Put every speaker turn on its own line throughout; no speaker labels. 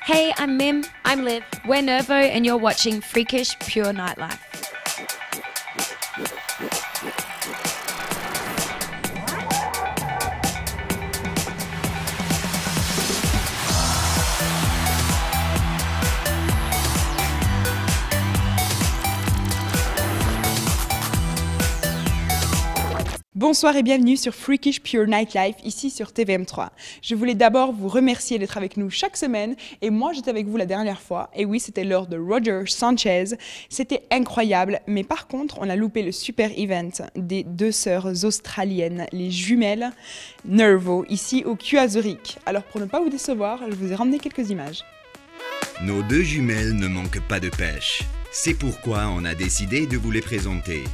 Hey, I'm Mim. I'm Liv. We're Nervo and you're watching Freakish Pure Nightlife.
Bonsoir et bienvenue sur Freakish Pure Nightlife, ici sur TVM3. Je voulais d'abord vous remercier d'être avec nous chaque semaine, et moi j'étais avec vous la dernière fois, et oui c'était lors de Roger Sanchez. C'était incroyable, mais par contre on a loupé le super event des deux sœurs australiennes, les jumelles Nervo, ici au QA Zurich. Alors pour ne pas vous décevoir, je vous ai ramené quelques images.
Nos deux jumelles ne manquent pas de pêche. C'est pourquoi on a décidé de vous les présenter.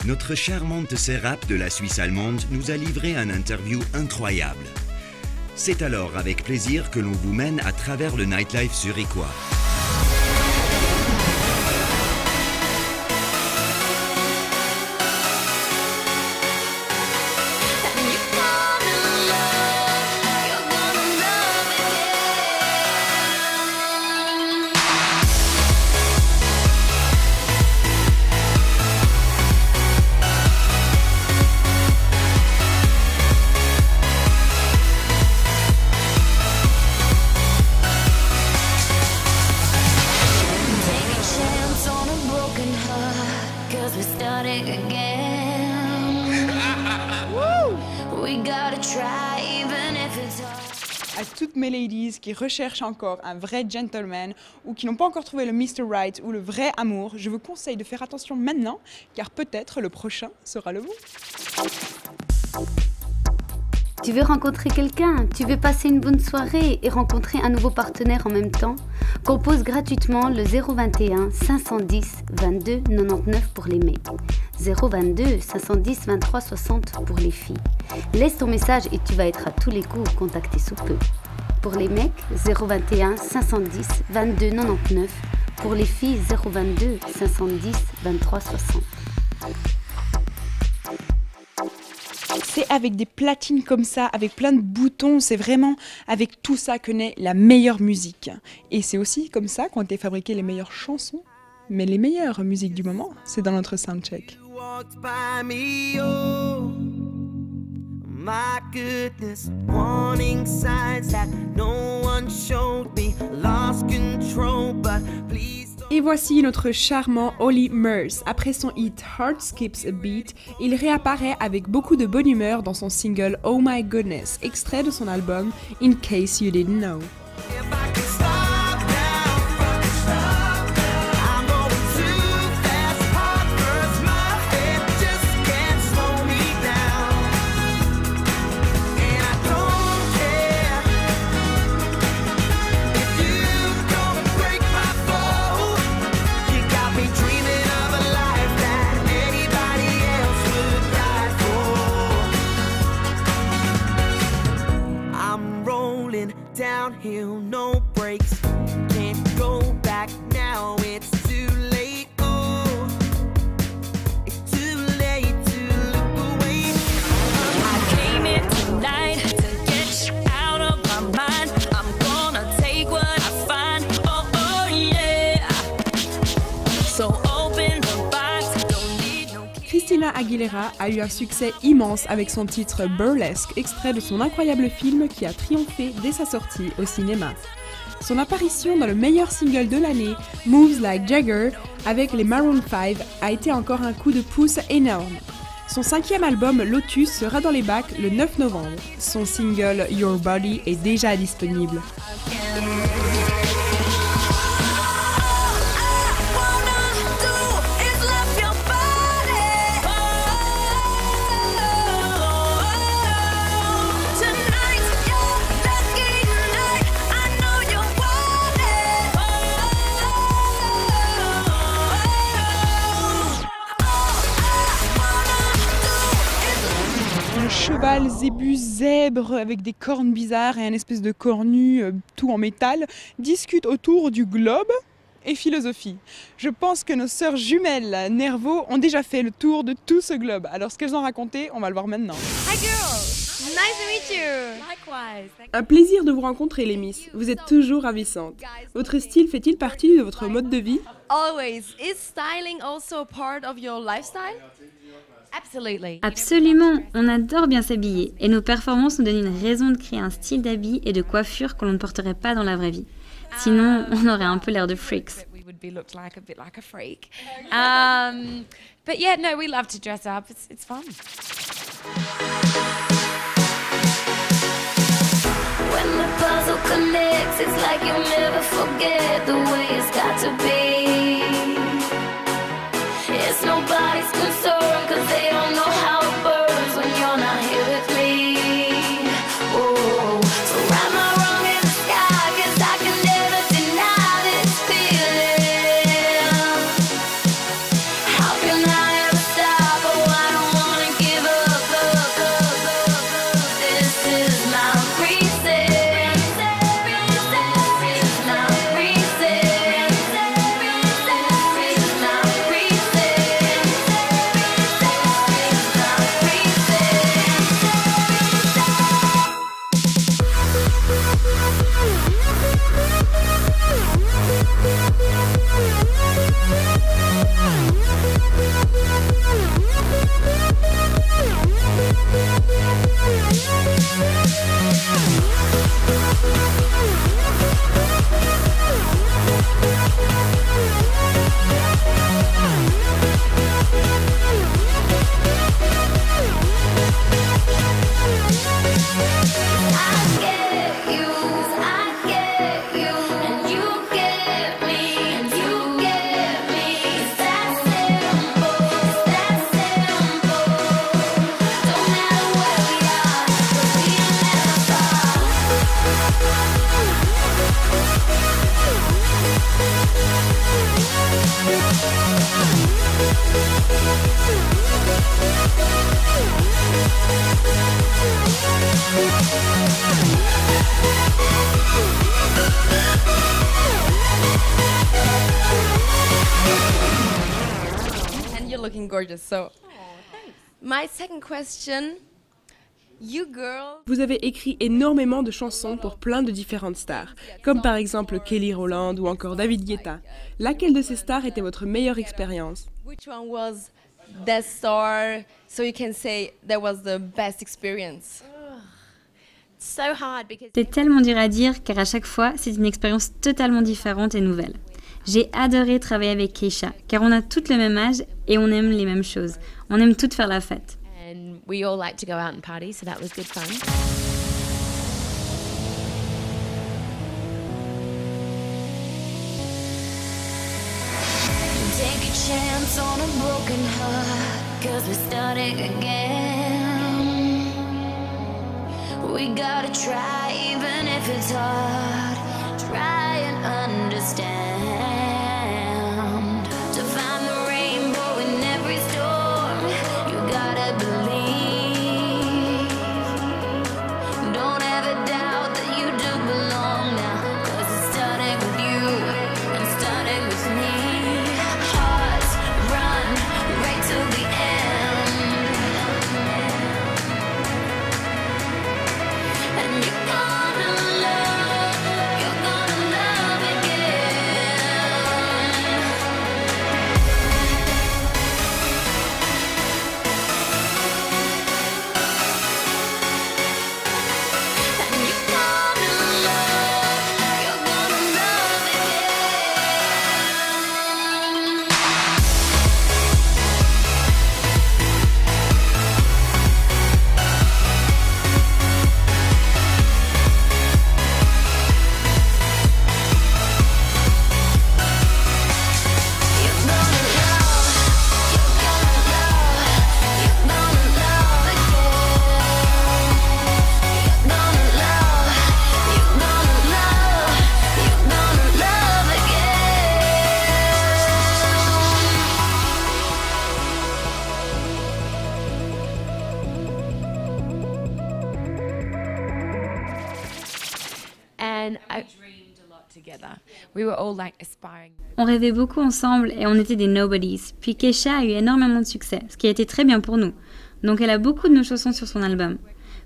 Notre charmante sœur rap de la Suisse allemande nous a livré un interview incroyable. C'est alors avec plaisir que l'on vous mène à travers le nightlife zurichois.
À toutes mes ladies qui recherchent encore un vrai gentleman ou qui n'ont pas encore trouvé le Mr. Right ou le vrai amour, je vous conseille de faire attention maintenant car peut-être le prochain sera le bon.
Tu veux rencontrer quelqu'un? Tu veux passer une bonne soirée et rencontrer un nouveau partenaire en même temps? Compose gratuitement le 021 510 22 99 pour les mecs. 022 510 23 60 pour les filles. Laisse ton message et tu vas être à tous les coups contacté sous peu. Pour les mecs, 021 510 22 99. Pour les filles, 022 510 23 60.
C'est avec des platines comme ça, avec plein de boutons, c'est vraiment avec tout ça que naît la meilleure musique. Et c'est aussi comme ça qu'ont été fabriquées les meilleures chansons, mais les meilleures musiques du moment, c'est dans notre soundcheck.
My goodness, warning signs that no one showed me, lost control, but please don't...
Et voici notre charmant Olly Murs. Après son hit Heart Skips a Beat, il réapparaît avec beaucoup de bonne humeur dans son single Oh My Goodness, extrait de son album In Case You Didn't Know.
Downhill, no brakes, can't go back now, it's too late, oh, it's too late to look away.
I came here tonight to get you out of my mind, I'm gonna take what I find, oh, oh yeah, so open the box, don't need no key.
Christina Aguilera a eu un succès immense avec son titre Burlesque, extrait de son incroyable film qui a triomphé dès sa sortie au cinéma. Son apparition dans le meilleur single de l'année, Moves Like Jagger, avec les Maroon 5, a été encore un coup de pouce énorme. Son 5e album Lotus sera dans les bacs le 9 novembre. Son single Your Body est déjà disponible. Cheval, zébu, zèbre avec des cornes bizarres et un espèce de cornu tout en métal discutent autour du globe et philosophie. Je pense que nos sœurs jumelles Nervo ont déjà fait le tour de tout ce globe. Alors ce qu'elles ont raconté, on va le voir maintenant.
Hi girls! Nice to meet you.
Likewise.
Un plaisir de vous rencontrer, les Miss. Vous êtes toujours ravissantes. Votre style fait-il partie de votre mode de vie?
Always. Is styling also a part of your lifestyle?
Absolutely.
Absolument, on adore bien s'habiller et nos performances nous donnent une raison de créer un style d'habit et de coiffure que l'on ne porterait pas dans la vraie vie. Sinon, on aurait un peu l'air de freaks.
We would be looked like a bit like a freak. But yeah, no, we love to dress up. It's fun.
When the puzzle connects, it's like you'll never forget the way it's got to be. It's nobody's concern, cause they don't know how it burns when you're not here with me. Oh, so write my wrong in the sky, cause I can never deny this feeling. How can I ever stop? Oh, I don't wanna give up. This is my reason. This is my reason. This is my
And you're looking gorgeous. So, my second question, you girl.
Vous avez écrit énormément de chansons pour plein de différentes stars, comme par exemple Kelly Rowland ou encore David Guetta. Laquelle de ces stars était votre meilleure expérience?
Which one was the star? So you can say that was the best experience.
So hard because
C'est tellement dur à dire car à chaque fois, c'est une expérience totalement différente et nouvelle. J'ai adoré travailler avec Keisha car on a toutes le même âge et on aime les mêmes choses. On aime toutes faire la fête.
and we all like to go out and party, so that was good fun.
Take a chance on a broken heart, 'cause we're starting again. We gotta try, even if it's hard. Try and understand. To find the rainbow in every storm, you gotta believe. Don't ever doubt that you do belong now, 'cause it's starting with you and starting with me. Hearts run right till the end, and you're gonna love again. And you're gonna love again.
And I dreamed a lot together. We were all like aspiring.
On rêvait beaucoup ensemble et on était des nobodies. Puis Keisha a eu énormément de succès, ce qui a été très bien pour nous. Donc elle a beaucoup de nos chansons sur son album.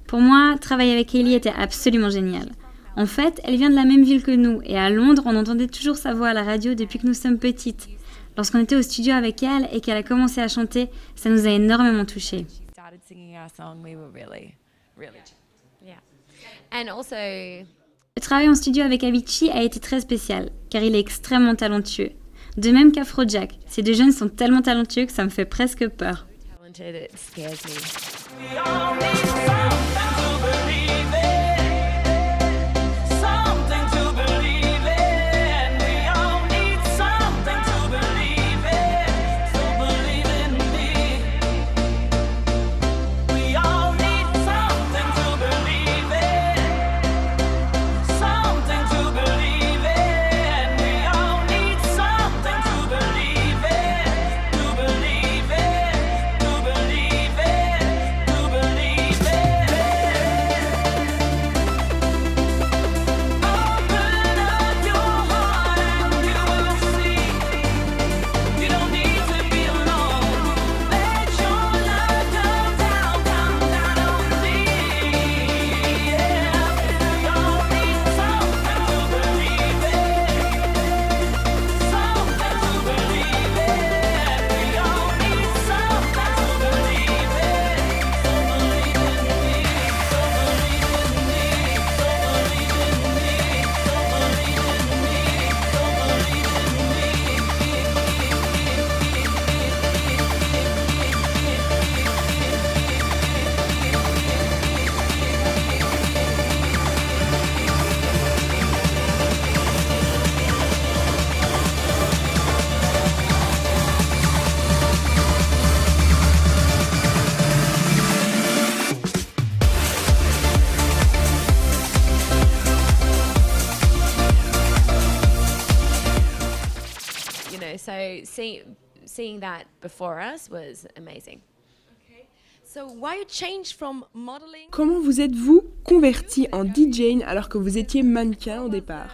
Pour moi, travailler avec Ellie était absolument génial. En fait, elle vient de la même ville que nous et à Londres, on entendait toujours sa voix à la radio depuis que nous sommes petites. Lorsqu'on était au studio avec elle et qu'elle a commencé à chanter, ça nous a énormément touchés.
Started singing our song, we were really.
Yeah. And also,
Le travail en studio avec Avicii a été très spécial, car il est extrêmement talentueux. De même qu'Afrojack, ces deux jeunes sont tellement talentueux que ça me fait presque peur.
Talented, it scares me. So seeing that before us was amazing.
so why you changed from modeling?
Comment vous êtes-vous converti en DJ alors que vous étiez mannequin au départ?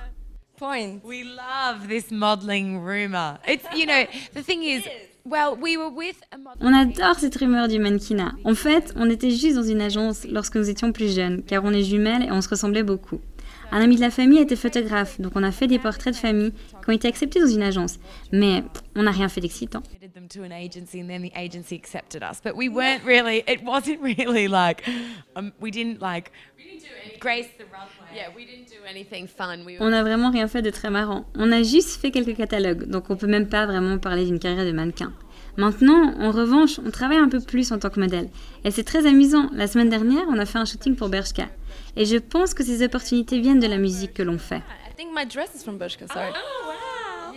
Point.
We love this modelling rumor. It's, you know, the thing is, well, we were with a
On adore cette rumeur du mannequinat. En fait, on était juste dans une agence lorsque nous étions plus jeunes, car on est jumelles et on se ressemblait beaucoup. Un ami de la famille était photographe, donc on a fait des portraits de famille qui ont été acceptés dans une agence. Mais on n'a rien fait d'excitant.
submitted them to an agency and then the agency accepted us. But we weren't really, it wasn't really like, we didn't like grace the runway.
Yeah, we didn't do anything fun. We
On n'a vraiment rien fait de très marrant. On a juste fait quelques catalogues, donc on peut même pas vraiment parler d'une carrière de mannequin. Maintenant, en revanche, on travaille un peu plus en tant que modèle. Et c'est très amusant. La semaine dernière, on a fait un shooting pour Bershka. Et je pense que ces opportunités viennent de la musique que l'on fait.
I think my dress is from Bershka, sorry.
Oh, wow.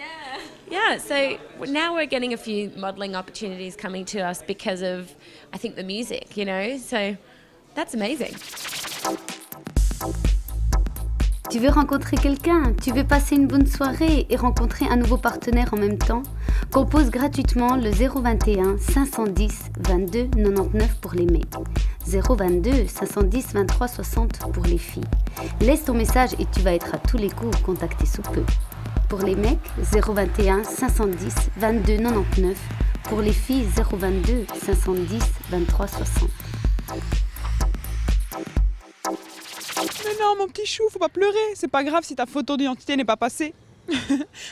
Yeah, so now we're getting a few modeling opportunities coming to us because of, I think, the music, you know? So that's amazing.
Tu veux rencontrer quelqu'un, tu veux passer une bonne soirée et rencontrer un nouveau partenaire en même temps? Compose gratuitement le 021 510 22 99 pour les mecs. 022 510 23 60 pour les filles. Laisse ton message et tu vas être à tous les coups contacté sous peu. Pour les mecs, 021 510 22 99. Pour les filles, 022 510 23 60.
Mais non, mon petit chou, faut pas pleurer. C'est pas grave si ta photo d'identité n'est pas passée.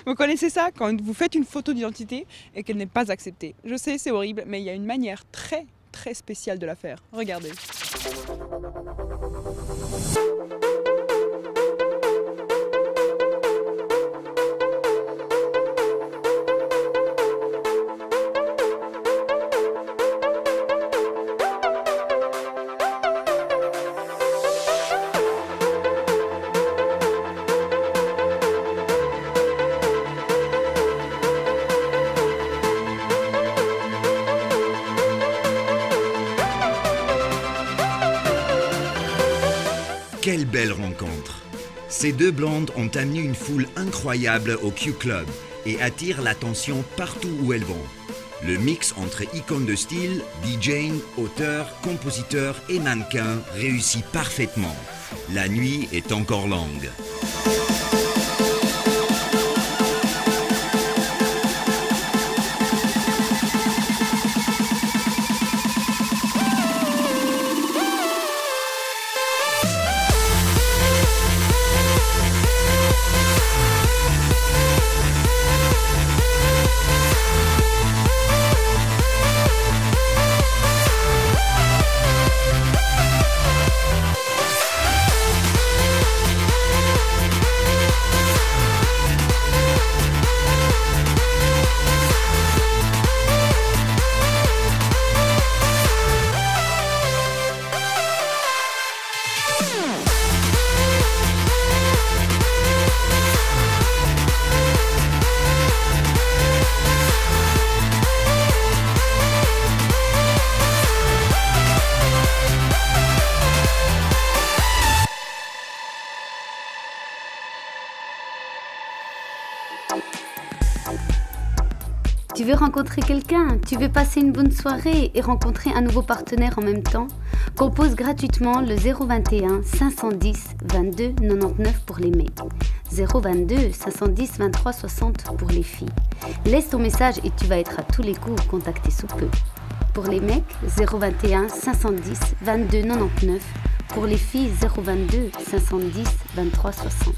Vous connaissez ça, quand vous faites une photo d'identité et qu'elle n'est pas acceptée. Je sais, c'est horrible, mais il y a une manière très spéciale de la faire. Regardez.
Quelle belle rencontre! Ces deux blondes ont amené une foule incroyable au Q Club et attirent l'attention partout où elles vont. Le mix entre icônes de style, DJ, auteur, compositeur et mannequin réussit parfaitement. La nuit est encore longue.
Tu veux rencontrer quelqu'un? Tu veux passer une bonne soirée et rencontrer un nouveau partenaire en même temps? Compose gratuitement le 021 510 22 99 pour les mecs. 022 510 23 60 pour les filles. Laisse ton message et tu vas être à tous les coups contacté sous peu. Pour les mecs, 021 510 22 99. Pour les filles, 022 510 23 60.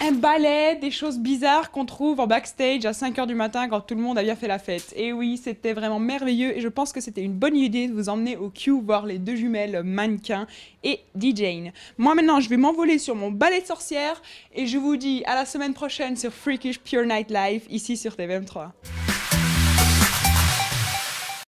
Un ballet, des choses bizarres qu'on trouve en backstage à 5h du matin quand tout le monde a bien fait la fête. Et oui, c'était vraiment merveilleux et je pense que c'était une bonne idée de vous emmener au Q voir les deux jumelles mannequins et DJ. Moi maintenant, je vais m'envoler sur mon ballet de sorcière et je vous dis à la semaine prochaine sur Freakish Pure Night Live ici sur TVM3.